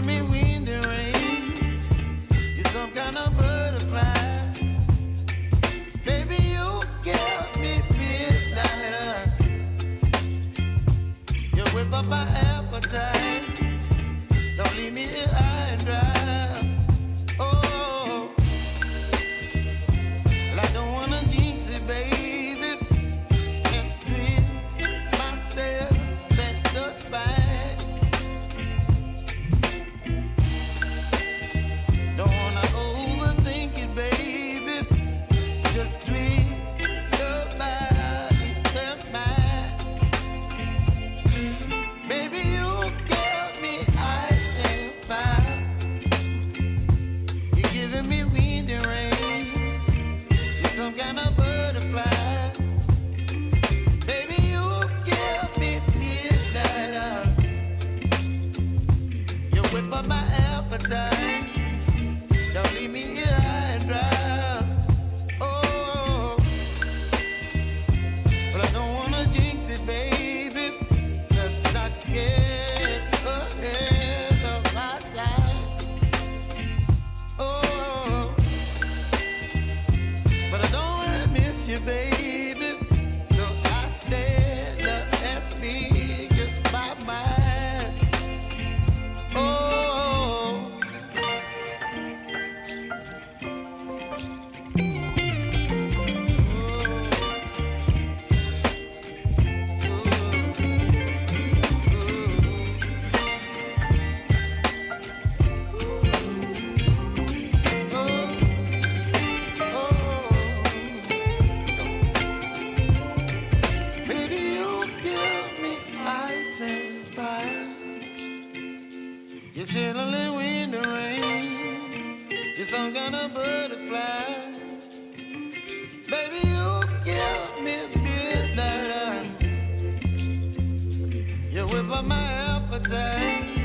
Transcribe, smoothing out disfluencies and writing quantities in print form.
giving me wind and rain. You're some kind of butterfly. Baby, you give me midnight. You whip up my appetite. Don't leave me here high and dry. Oh, well, I don't wanna jinx it, baby, and twist myself at the spine. Don't wanna overthink it, baby. It's just twist your body and mine. Baby, you give me ice and fire. You're giving me wind and rain. You're some kind of butterfly. Baby, you give me midnight. You whip up my appetite. Don't leave me here high and dry. Oh, but I don't wanna jinx it, baby. Let's not get ahead of my time. Oh, but I don't wanna miss you, baby. So I stand up and speak my mind. Oh. Baby, you give me ice and fire. You're chilling wind and rain. You're some kind of butterfly. Baby, you give me midnight. You whip up my appetite.